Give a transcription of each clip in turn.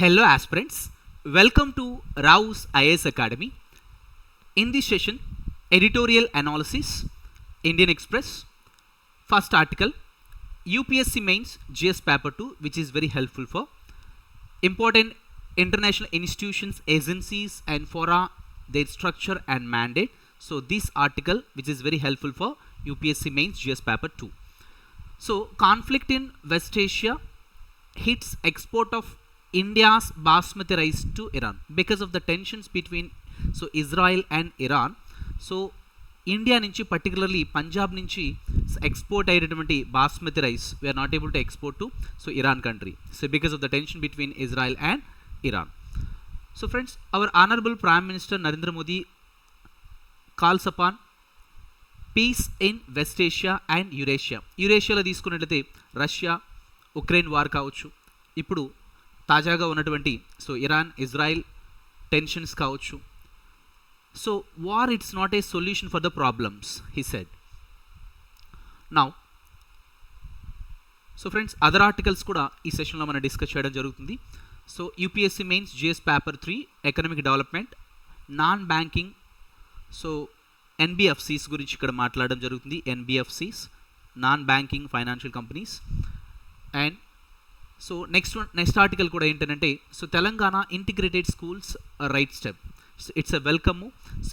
Hello aspirants, welcome to RAO'S IAS Academy. In this session, Editorial Analysis, Indian Express, first article, UPSC Mains GS Paper 2, which is very helpful for important international institutions, agencies and fora, their structure and mandate. So this article, which is very helpful for UPSC Mains GS Paper 2. So conflict in West Asia hits export of India's basmati rice to Iran because of the tensions between Israel and Iran. So India నుంచి particularly Punjab నుంచి export అయ్యేటటువంటి basmati rice we are not able to export to Iran country. So because of the tension between Israel and Iran. So friends, our honorable Prime Minister Narendra Modi calls upon peace in West Asia and Eurasia. యురేషియాలో తీసుకున్నట్లయితే Russia Ukraine war కావచ్చు, ఇప్పుడు తాజాగా ఉన్నటువంటి Iran Israel tensions కావచ్చు. So war it's not a solution for the problems he said. Now friends, other articles కూడా ఈ సెషన్లో మనం డిస్కస్ చేయడం జరుగుతుంది. So UPSC mains GS paper 3 economic development, non banking NBFCs గురించి ఇక్కడ మాట్లాడడం జరుగుతుంది. NBFCs, non banking financial companies. And next article కూడా ఏంటంటే Telangana integrated schools right step. It's a welcome.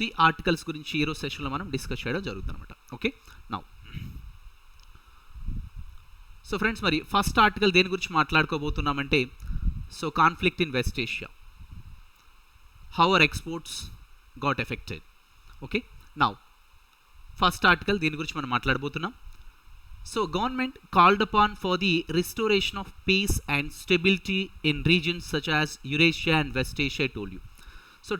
ఈ ఆర్టికల్స్ గురించి ఈరోజు సెషన్లో మనం డిస్కస్ చేయడం జరుగుతుంది అనమాట. ఓకే, నౌ ఫ్రెండ్స్, మరి ఫస్ట్ ఆర్టికల్ దేని గురించి మాట్లాడుకోబోతున్నామంటే conflict in west Asia, how our exports got affected. Okay, now first article దీని గురించి మనం మాట్లాడబోతున్నాం. Government called upon for the restoration of peace and stability in regions such as Eurasia and West Asia, I told you.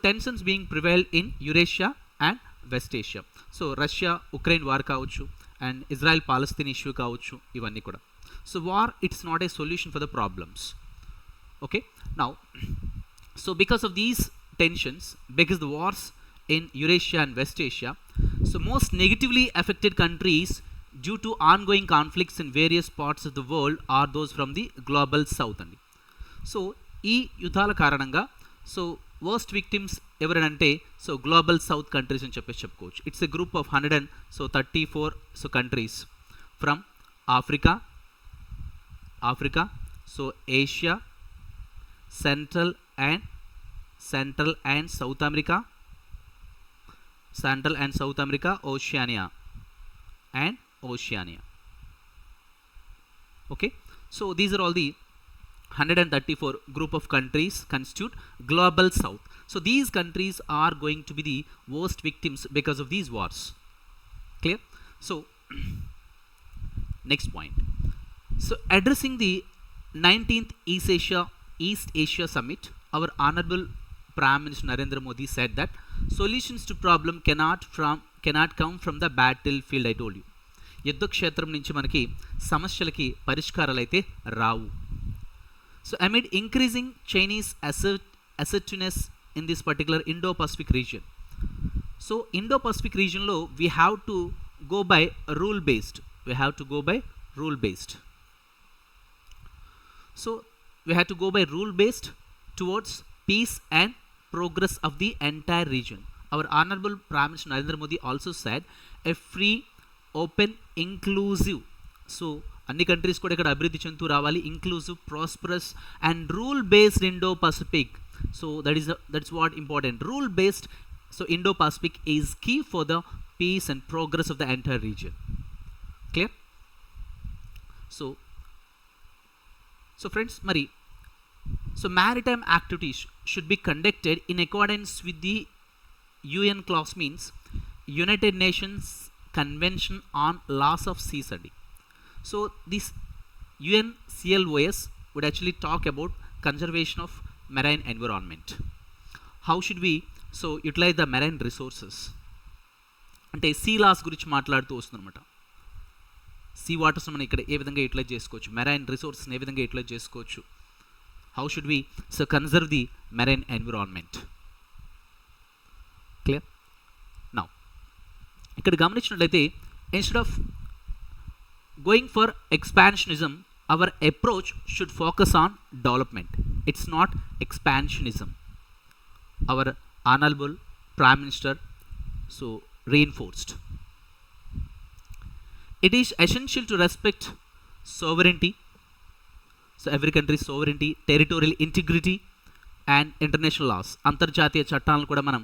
Tensions being prevailed in Eurasia and West Asia. Russia, Ukraine war కావచ్చు and Israel Palestine issue కావచ్చు, ఇవన్నీ కూడా. War, it's not a solution for the problems. Okay, now because of these tensions, because the wars in Eurasia and West Asia, most negatively affected countries due to ongoing conflicts in various parts of the world are those from the global south అండి. ఈ యుద్ధాల కారణంగా worst victims ఎవరంటే global south countries అని చెప్పుకోవచ్చు. It's a group of 134 countries from Africa, Asia, central and south America, Oceania. Okay, these are all the 134 group of countries constitute global south. These countries are going to be the worst victims because of these wars. Clear? Next point. Addressing the 19th East Asia Summit, our honorable Prime Minister Narendra Modi said that solutions to problem cannot come from the battlefield, I told you. యుద్ధ క్షేత్రం నుంచి మనకి సమస్యలకి పరిష్కారాలు అయితే రావు. Amid increasing Chinese assertiveness in this particular Indo-Pacific region. Indo-Pacific regionలో we have to go by rule based. We have to go by rule based towards peace and progress of the entire region. Our honorable Prime Minister Narendra Modi also said a free, open, inclusive, అన్ని countries కూడా ఇక్కడ అభివృద్ధి చెందుతూ రావాలి, inclusive, prosperous and rule based Indo Pacific. That's what important. Rule based Indo Pacific is key for the peace and progress of the entire region. Clear? Friends, మరి maritime activities should be conducted in accordance with the UN clause, means United Nations Convention on Laws of Seas అండి. This UNCLOS would actually talk about conservation of marine environment. How should we utilize the marine resources అంటే see loss గురించి మాట్లాడుతూ వస్తుందన్నమాట. See waters మనం ఇక్కడ ఏ విధంగా utilise చేసుకోవచ్చు, marine రిసోర్స్ని ఏ విధంగా యూటిలైజ్ చేసుకోవచ్చు, how should we conserve the marine environment. Clear? Now ఇక్కడ గమనించినట్లయితే instead of going for expansionism, our approach should focus on development. It's not expansionism. Our honorable Prime Minister so reinforced. It is essential to respect sovereignty, so every country's sovereignty, territorial integrity and international laws. అంతర్జాతీయ చట్టాలను కూడా మనం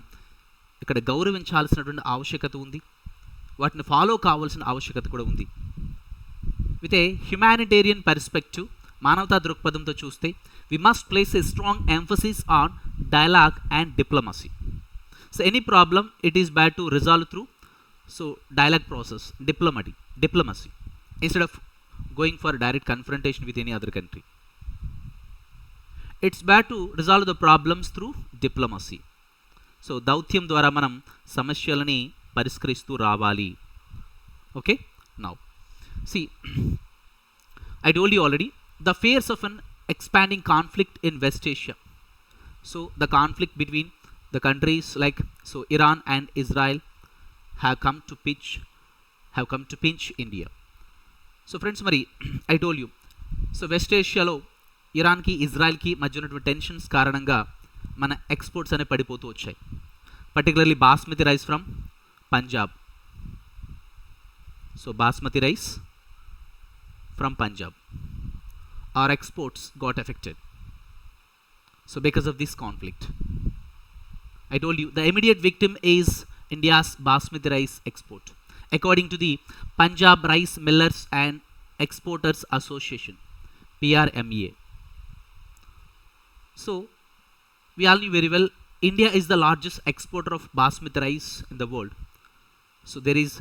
ఇక్కడ గౌరవించాల్సినటువంటి ఆవశ్యకత ఉంది, వాటిని follow కావాల్సిన ఆవశ్యకత కూడా ఉంది. విత్ ఏ హ్యుమానిటేరియన్ పర్స్పెక్టివ్, మానవతా దృక్పథంతో చూస్తే we must place a strong emphasis on dialogue and diplomacy. So any problem, it is bad to resolve through so dialogue process, diplomacy, instead of going for direct confrontation with any other country. It's bad to resolve the problems through diplomacy. So దౌత్యం ద్వారా మనం సమస్యలని పరిష్కరిస్తూ రావాలి. Okay, now see, I told you already the fears of an expanding conflict in West Asia. So the conflict between the countries like so Iran and Israel have come to pinch India. So friends, mari I told you, so West Asia lo Iran ki Israel ki మధ్య ఉన్నటువంటి tensions కారణంగా మన exports అనేవి పడిపోతూ వచ్చాయి. Particularly basmati rice from Punjab. So basmati rice from Punjab, our exports got affected. So because of this conflict, I told you the immediate victim is India's basmati rice export, according to the Punjab Rice Millers and Exporters Association, PRMEA. So we all knew very well, India is the largest exporter of basmati rice in the world. So there is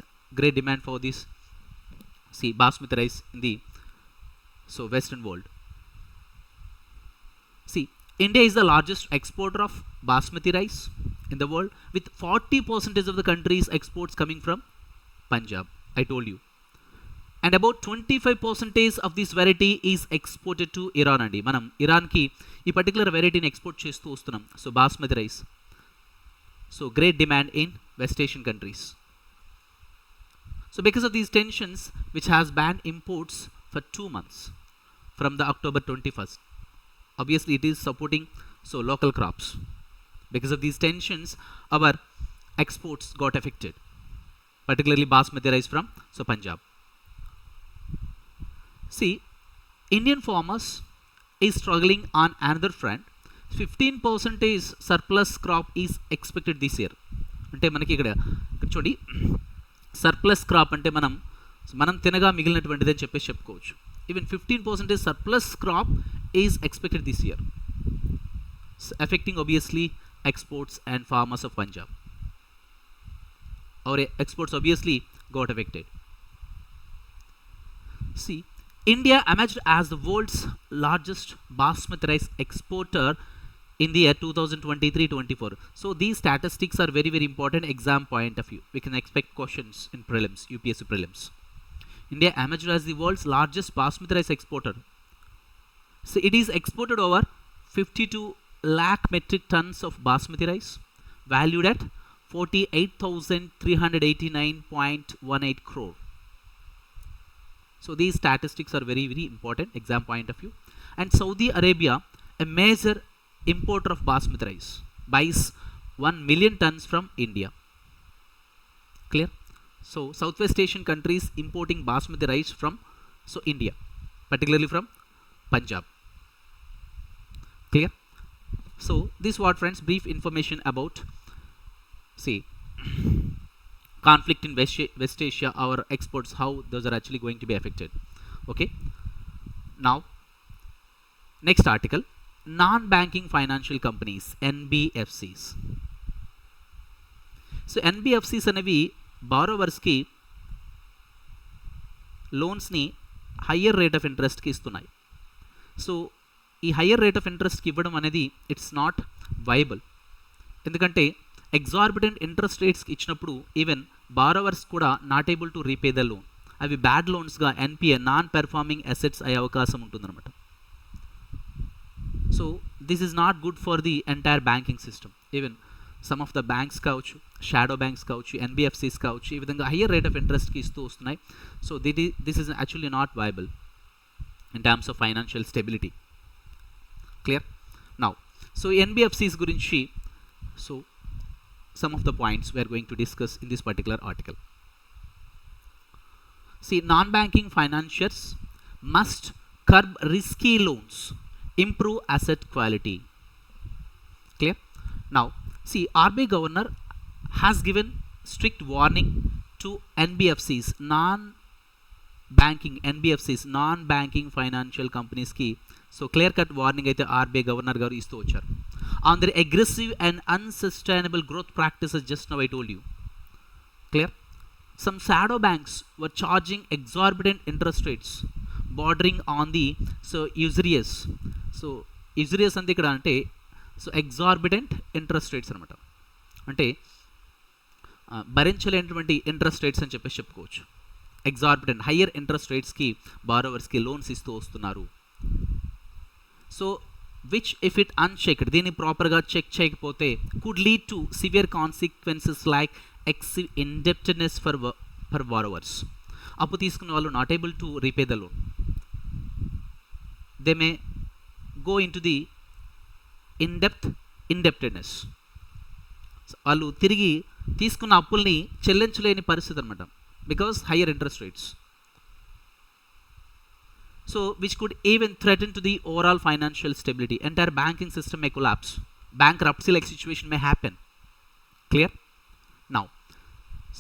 great demand for this basmati rice in the western world. See, India is the largest exporter of basmati rice in the world, with 40% of the country's exports coming from Punjab, I told you. And about 25% of this variety is exported to Iran andi. Manam Iran ki ee particular variety ni export chestu vastunam. So basmati rice. So great demand in West Asian countries. So because of these tensions, which has banned imports for 2 months from the October 21st. Obviously it is supporting local crops. Because of these tensions, our exports got affected, particularly basmati rice from Punjab. See, Indian farmers is struggling on another front. 15% surplus crop is expected this year. అంటే మనకి ఇక్కడ చూడండి, surplus crop అంటే మనం తినగా మిగిలినటువంటిది అని చెప్పేసి చెప్పుకోవచ్చు. Even 15% surplus crop is expected this year, affecting obviously exports and farmers of Punjab. Our exports obviously got affected. See, India emerged as the world's largest basmati rice exporter in the year 2023-24. So these statistics are very, very important exam point of view. We can expect questions in prelims, UPSC prelims. India emerged as the world's largest basmati rice exporter. So it is exported over 52 lakh metric tons of basmati rice, valued at 48,389.18 crore. So these statistics are very, very important exam point of view. And Saudi Arabia, a major importer of basmati rice, buys 1 million tons from India. Clear? So Southwest Asian countries importing basmati rice from India, particularly from Punjab. Clear? So this what friends, brief information about conflict in West Asia, our exports, how those are actually going to be affected. Okay, now next article, non-banking financial companies, NBFCs. So NBFCs అనేవి బారోవర్స్కి లోన్స్ని higher rate of ఇంట్రెస్ట్కి ఇస్తున్నాయి. So ఈ higher rate of ఇంట్రెస్ట్కి ఇవ్వడం అనేది it's not viable. ఎందుకంటే ఎగ్జార్బిటెంట్ ఇంట్రెస్ట్ రేట్స్కి ఇచ్చినప్పుడు ఈవెన్ బారోవర్స్ కూడా not able to repay the loan. అవి బ్యాడ్ లోన్స్గా ఎన్పిఏ, నాన్ పెర్ఫార్మింగ్ అసెట్స్ అయ్యే అవకాశం ఉంటుందన్నమాట. So this is not good for the entire banking system. Even some of the banks కావచ్చు, షాడో బ్యాంక్స్ కావచ్చు, ఎన్బిఎఫ్సిస్ కావచ్చు, ఈ విధంగా హయ్యర్ రేట్ ఆఫ్ ఇంట్రెస్ట్కి ఇస్తూ వస్తున్నాయి. So this is actually not viable in terms of financial stability. Clear? Now so NBFCs గురించి so some of the points we are going to discuss in this particular article. See, non-banking financiers must curb risky loans, improve asset quality. Clear? Now, see, RBI governor has given strict warning to NBFCs, non-banking financial companies ki. So clear cut warning అయితే RBI governor గారు ఇస్తూ వచ్చారు on their aggressive and unsustainable growth practices. Just now I told you. Clear? Some shadow banks were charging exorbitant interest rates bordering on the usurious. So usurious అంటే ఇక్కడ అంటే so exorbitant interest rates అనమాట, అంటే భరించలేనటువంటి interest rates అని చెప్పేసి చెప్పుకోవచ్చు. Exorbitant higher interest రేట్స్కి బారోవర్స్కి loans ఇస్తూ వస్తున్నారు. So which if it unchecked, దీన్ని ప్రాపర్గా చెక్ చేయకపోతే could lead to severe consequences like excessive indebtedness for borrowers. అప్పు తీసుకున్న వాళ్ళు not able to repay the loan. They may go into the indebtedness. వాళ్ళు తిరిగి తీసుకున్న అప్పుల్ని చెల్లించలేని పరిస్థితి అనమాట, because higher interest rates. So which could even threaten to the overall financial stability. Entire banking system may collapse. Bankruptcy like situation may happen. Clear? Now,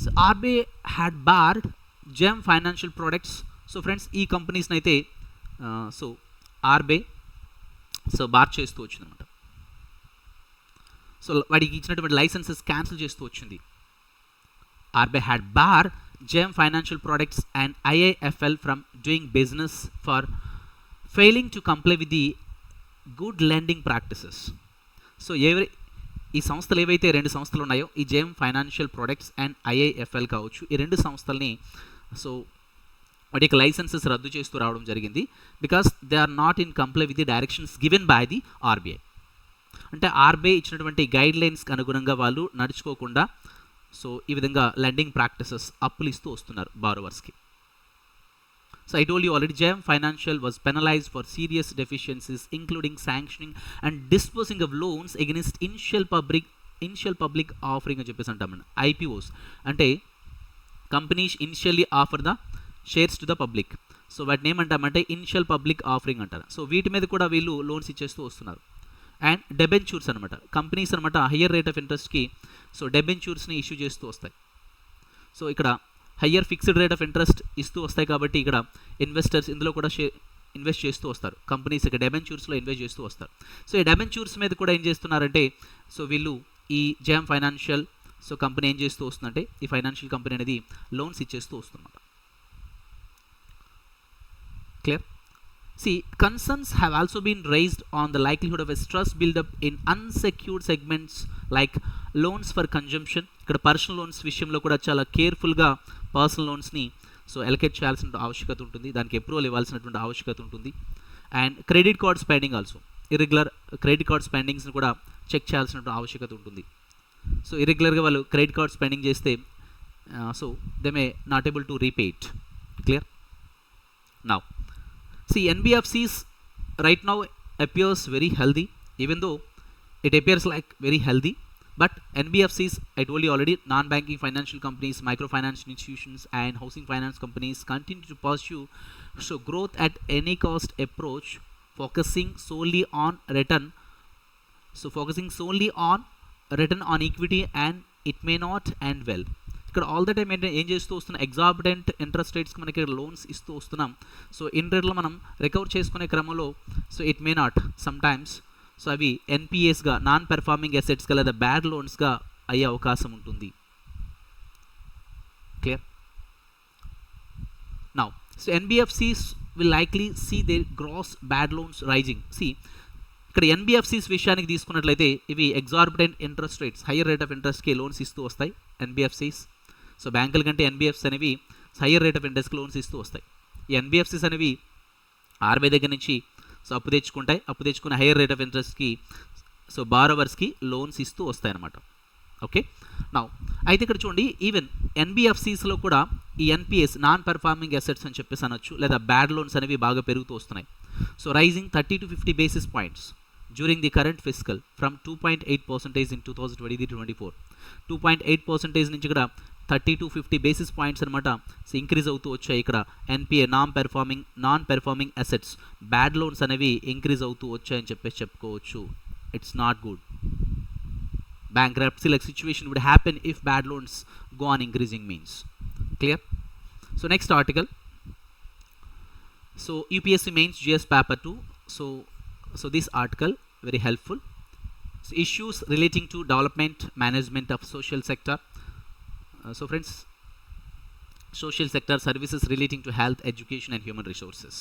so RBI had barred gem financial products. So friends, ఈ companies అయితే so RBI so bar చేస్తూ వచ్చింది అనమాట. So వాడికి ఇచ్చినటువంటి licences cancel చేస్తూ వచ్చింది. RBI had barred gem financial products and IIFL from doing business for failing to comply with the good lending practices. So ఈ సంస్థలు ఏవైతే రెండు సంస్థలు ఉన్నాయో, ఈ gem financial products and IIFL కావచ్చు, ఈ రెండు సంస్థల్ని సో వాటి యొక్క లైసెన్సెస్ రద్దు చేస్తూ రావడం జరిగింది. Because they are not in comply with the directions given by the RBI. అంటే RBI ఇచ్చినటువంటి గైడ్ లైన్స్కి అనుగుణంగా వాళ్ళు నడుచుకోకుండా సో ఈ విధంగా లెండింగ్ ప్రాక్టీసెస్ అప్పులు ఇస్తూ వస్తున్నారు బారోవర్స్కి. So I told you already, Gem Financial was penalized for serious deficiencies including sanctioning and disposing of loans against initial public offering అని చెప్పేసి అంటామండి. IPOs అంటే companies initially offer the shares to the public. So వాటిని ఏమంటామంటే initial public offering అంటారు. So వీటి మీద కూడా వీళ్ళు లోన్స్ ఇచ్చేస్తూ వస్తున్నారు. అండ్ డెబెంచూర్స్ అనమాట, కంపెనీస్ అనమాట హయ్యర్ రేట్ ఆఫ్ ఇంట్రెస్ట్కి సో డెబెంచూర్స్ని ఇష్యూ చేస్తూ వస్తాయి. సో ఇక్కడ higher fixed rate of interest ఇస్తూ వస్తాయి కాబట్టి ఇక్కడ ఇన్వెస్టర్స్ ఇందులో కూడా ఇన్వెస్ట్ చేస్తూ వస్తారు. కంపెనీస్ ఇక్కడ డెబెంచూర్స్లో ఇన్వెస్ట్ చేస్తూ వస్తారు. సో ఈ డెబెంచూర్స్ మీద కూడా ఏం చేస్తున్నారంటే సో వీళ్ళు ఈ జెమ్ ఫైనాన్షియల్ సో కంపెనీ ఏం చేస్తూ వస్తుందంటే ఈ ఫైనాన్షియల్ కంపెనీ అనేది లోన్స్ ఇచ్చేస్తూ వస్తుందన్నమాట. Clear? See, concerns have also been raised on the likelihood of a stress build-up in unsecured segments like loans for consumption. ఇక్కడ పర్సనల్ లోన్స్ విషయంలో కూడా చాలా కేర్ఫుల్గా పర్సనల్ లోన్స్ని సో ఎలకేట్ చేయాల్సిన ఆవశ్యకత ఉంటుంది, దానికి అప్రూవల్ ఇవ్వాల్సినటువంటి ఆవశ్యకత ఉంటుంది. And credit card spending also, irregular credit card స్పెండింగ్స్ని కూడా చెక్ చేయాల్సినటువంటి ఆవశ్యకత ఉంటుంది. సో ఇర్రెగ్యులర్గా వాళ్ళు క్రెడిట్ కార్డ్ స్పెండింగ్ చేస్తే so they may not able to repay it. Clear? Now see, NBFCs right now appears very healthy, even though it appears like very healthy, but NBFCs, I told you already, non-banking financial companies, microfinance institutions and housing finance companies continue to pursue so growth at any cost approach, focusing solely on return on equity, and it may not end well. ఇక్కడ all the time ఏం చేస్తూ వస్తున్నాం, exorbitant interest రేట్స్కి మనకి loans ఇస్తూ వస్తున్నాం. So in రేట్లో మనం recover చేసుకునే క్రమంలో so it may not some times so అవి NPAsగా, నాన్ పెర్ఫార్మింగ్ అసెట్స్గా లేదా బ్యాడ్ లోన్స్గా అయ్యే అవకాశం ఉంటుంది. Clear? Now so NBFCs will likely see their gross bad loans rising. ఇక్కడ NBFCs విషయానికి తీసుకున్నట్లయితే ఇవి exorbitant interest rates, higher rate of ఇంట్రెస్ట్కి లోన్స్ ఇస్తూ వస్తాయి NBFCs. సో బ్యాంకుల కంటే NBFCs అనేవి హయ్యర్ రేట్ ఆఫ్ ఇంట్రెస్ట్కి లోన్స్ ఇస్తూ వస్తాయి. ఈ NBFCs అనేవి RBI దగ్గర నుంచి సో అప్పు తెచ్చుకుని హయ్యర్ రేట్ ఆఫ్ ఇంట్రెస్ట్కి సో బారోవర్స్కి లోన్స్ ఇస్తూ వస్తాయి అన్నమాట. ఓకే, నౌ అయితే ఇక్కడ చూడండి, ఈవెన్ NBFCస్లో కూడా ఈ NPAs, నాన్ పెర్ఫార్మింగ్ అసెట్స్ అని చెప్పేసి అనొచ్చు, లేదా బ్యాడ్ లోన్స్ అనేవి బాగా పెరుగుతూ వస్తున్నాయి. So rising 30 to 50 basis points during the current fiscal from 2.8% in 2023-24 2.8% నుంచి ఇక్కడ 30 to 50 basis points అనమాట ఇంక్రీజ్ అవుతూ వచ్చాయి. ఇక్కడ NPA non performing assets bad loans అనేవి ఇంక్రీజ్ అవుతూ వచ్చాయని చెప్పేసి చెప్పుకోవచ్చు. It's not good. Bankruptcy like situation would happen if bad loans go on increasing means. Clear? So next article. So UPSC mains GS paper 2. So this article very helpful. So issues relating to development management of social sector. So friends, social sector services relating to health, education and human resources.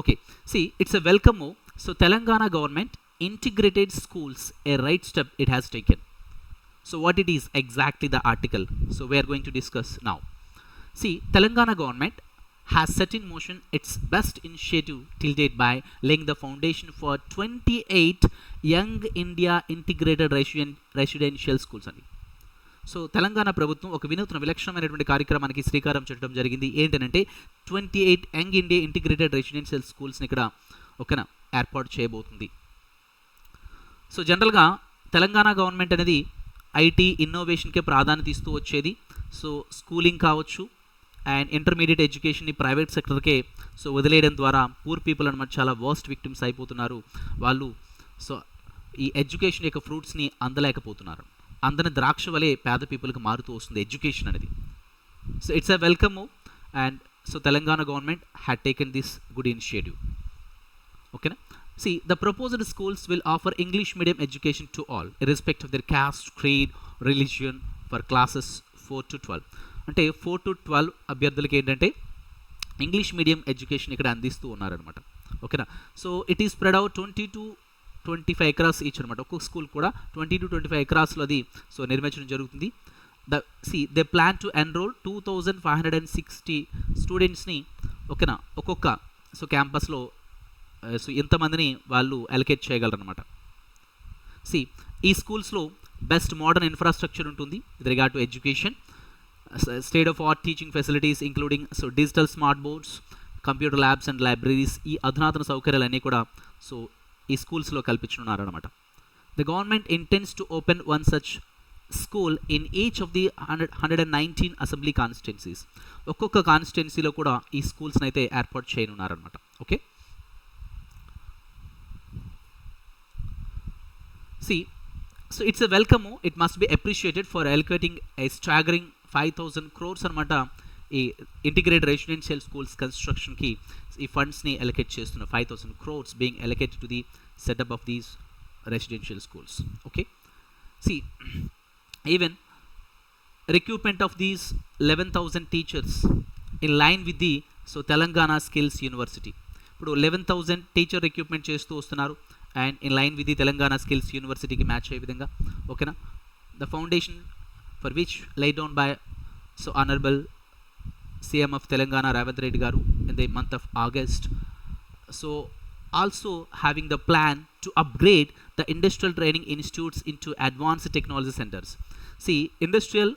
Okay, see, it's a welcome move. So Telangana government integrated schools, a right step it has taken. So what it is exactly the article, so we are going to discuss now. See, Telangana government has set in motion its best initiative till date by laying the foundation for 28 young India integrated residential schools అని. So Telangana ప్రభుత్వం ఒక విలక్షణమైనటువంటి కార్యక్రమానికి శ్రీకారం చుట్టడం జరిగింది. ఏంటంటే 28 young India integrated residential స్కూల్స్ని ఇక్కడ ఒకన ఏర్పాటు చేయబోతుంది. సో జనరల్గా తెలంగాణ గవర్నమెంట్ అనేది ఐటీ ఇన్నోవేషన్కే ప్రాధాన్యత ఇస్తూ వచ్చేది. సో స్కూలింగ్ కావచ్చు అండ్ ఇంటర్మీడియట్ ఎడ్యుకేషన్ని ప్రైవేట్ సెక్టర్కే సో వదిలేయడం ద్వారా పూర్ పీపుల్ అనమాట చాలా వర్స్ట్ విక్టిమ్స్ అయిపోతున్నారు. వాళ్ళు సో ఈ ఎడ్యుకేషన్ యొక్క ఫ్రూట్స్ని అందలేకపోతున్నారు. అందని ద్రాక్ష వలె పేద పీపుల్కి మారుతూ వస్తుంది ఎడ్యుకేషన్ అనేది. So it's a welcome move and so Telangana government had taken this good initiative. ఓకేనా. See, the proposed schools will offer English medium education to all, irrespective of their caste, creed, religion, for classes 4 to 12. అంటే 4 to 12 అభ్యర్థులకి ఏంటంటే English medium education ఇక్కడ అందిస్తూ ఉన్నారనమాట. ఓకేనా. So it is spread out 20 to 25 acres each అనమాట. ఒక్కొక్క school కూడా 20 to 25 acresలో అది సో నిర్మించడం జరుగుతుంది. దే ప్లాన్ టు ఎన్రోల్ 2560 స్టూడెంట్స్ని ఓకేనా ఒక్కొక్క సో క్యాంపస్లో సో ఎంతమందిని వాళ్ళు అలొకేట్ చేయగలరనమాట. ఈ స్కూల్స్లో బెస్ట్ మోడర్న్ ఇన్ఫ్రాస్ట్రక్చర్ ఉంటుంది with regard to education, state of art teaching facilities including so digital smart boards, computer labs and libraries. ఈ అధునాతన సౌకర్యాలన్నీ కూడా సో ఈ స్కూల్స్లో కల్పించున్నారనమాట. The government intends to open one such school in each of the 119 assembly constituencies. ఒక్కొక్క కాన్స్టిట్యున్సీలో కూడా ఈ స్కూల్స్ని అయితే ఏర్పాటు చేయనున్నారనమాట. Okay. See, so it's a welcome move. It must be appreciated for allocating a staggering 5,000 crores అనమాట ఈ ఇంటిగ్రేటెడ్ రెసిడెన్షియల్ స్కూల్స్ కన్స్ట్రక్షన్కి ఈ ఫండ్స్ని అలొకేట్ చేస్తున్న 5,000 crores being allocated to the setup of these residential schools. Okay. See, even recruitment of these 11,000 teachers in line with the so Telangana Skills University. ఇప్పుడు 11,000 teacher recruitment చేస్తూ వస్తున్నారు and in line with the Telangana skills యూనివర్సిటీకి match అయ్యే విధంగా. ఓకేనా. The foundation for which lie down by so honourable CM of Telangana Revanth Reddy గారు in the month of August. So also having the plan to upgrade the industrial training institutes in to advanced technology centres. Industrial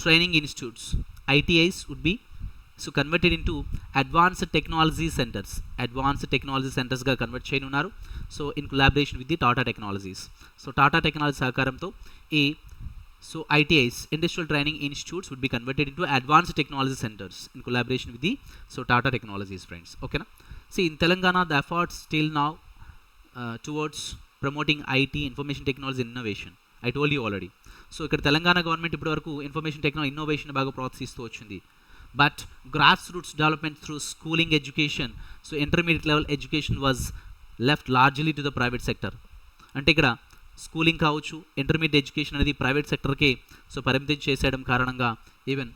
training institutes ITIs would be so converted into advanced technology సెంటర్స్గా convert చేయనున్నారు. So in collaboration with the Tata Technologies. So Tata technology సహకారంతో ఈ so ITIs industrial training institutes would be converted into advanced technology centres in collaboration with the so Tata Technologies friends. ఓకేనా. In Telangana the efforts still now towards promoting IT information technology innovation. I told you already. So ఇక్కడ Telangana government ఇప్పటివరకు information technology innovation బాగా ప్రోత్సహిస్తూ వచ్చింది. But grassroots development through schooling education, so intermediate level education was left largely to the private sector. అంటే ఇక్కడ schooling కావచ్చు intermediate education అనేది private సెక్టర్కే so పరిమితం చేసేయడం కారణంగా ఈవెన్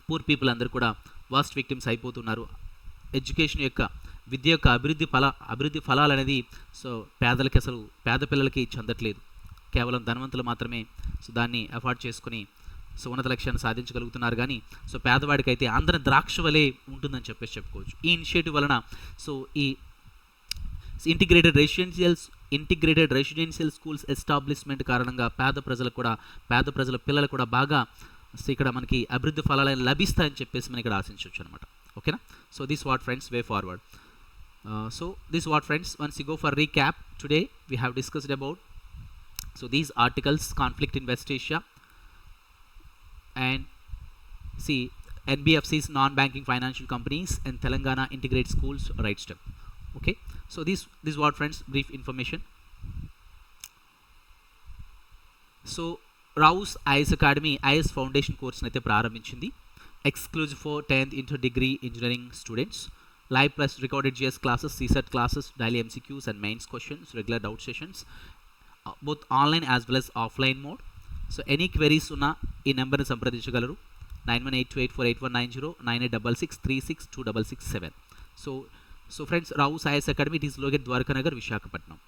పూర్ పీపుల్ అందరూ కూడా వర్స్ట్ విక్టిమ్స్ అయిపోతున్నారు. ఎడ్యుకేషన్ యొక్క విద్య యొక్క అభివృద్ధి ఫలాలు అనేది సో పేదలకి అసలు పేద పిల్లలకి చెందట్లేదు. కేవలం ధనవంతులు మాత్రమే సో దాన్ని అఫోర్డ్ చేసుకుని సో ఉన్నత లక్ష్యాన్ని సాధించగలుగుతున్నారు. కానీ సో పేదవాడికి అయితే ఆంధ్ర ద్రాక్ష వలె ఉంటుందని చెప్పేసి చెప్పుకోవచ్చు. ఈ ఇనిషియేటివ్ వలన సో ఈ ఇంటిగ్రేటెడ్ రెసిడెన్షియల్ స్కూల్స్ ఎస్టాబ్లిష్మెంట్ కారణంగా పేద ప్రజల పిల్లలు కూడా బాగా సో ఇక్కడ మనకి అభివృద్ధి ఫలాలు లభిస్తాయని చెప్పేసి మనం ఇక్కడ ఆశించవచ్చు అనమాట. ఓకేనా. So this what friends way forward. So this is what, friends, once you go for recap, today we have discussed about these articles: conflict in West Asia, and see NBFCs, non-banking financial companies, and Telangana integrated schools right step. Okay, so this is what, friends, brief information. So Rao's IAS academy IAS foundation కోర్స్ని అయితే ప్రారంభించింది, exclusive for 10th inter degree engineering students. Live plus recorded GS classes, CSAT classes, daily MCQs and mains questions, regular doubt sessions, both online as well as offline mode. So any queries ఉన్నా ఈ నెంబర్ని సంప్రదించగలరు, 9182848190, 9866362667. So friends, Rao's IAS academy, it is locate Dwarakanagar, Visakhapatnam.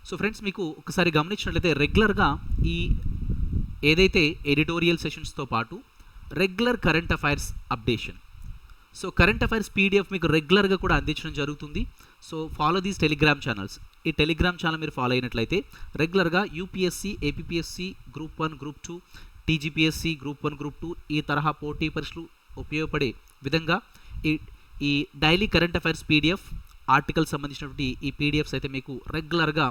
So friends, మీకు ఒకసారి గమనించినట్లయితే రెగ్యులర్గా ఈ ఏదైతే ఎడిటోరియల్ సెషన్స్తో పాటు regular current affairs updation, so current affairs PDF మీకు రెగ్యులర్గా కూడా అందించడం జరుగుతుంది. So follow these Telegram channels. ఈ టెలిగ్రామ్ ఛానల్ మీరు ఫాలో అయినట్లయితే రెగ్యులర్గా UPSC, APSC, group 1, group 2, TGPSC, group 1, group 2 ఈ తరహా పోటీ పరీక్షలు ఉపయోగపడే విధంగా ఈ daily current affairs PDF article సంబంధించినటువంటి ఈ పీడిఎఫ్స్ అయితే మీకు రెగ్యులర్గా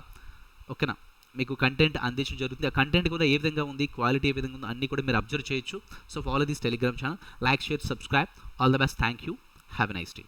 ఓకేనా మీకు కంటెంట్ అందించడం జరుగుతుంది. ఆ కంటెంట్ కూడా ఏ విధంగా ఉంది, క్వాలిటీ ఏ విధంగా ఉందో అన్నీ కూడా మీరు అబ్జర్వ్ చేయొచ్చు. So follow this Telegram channel, like, share, subscribe. All the best. Thank you. Have a nice day.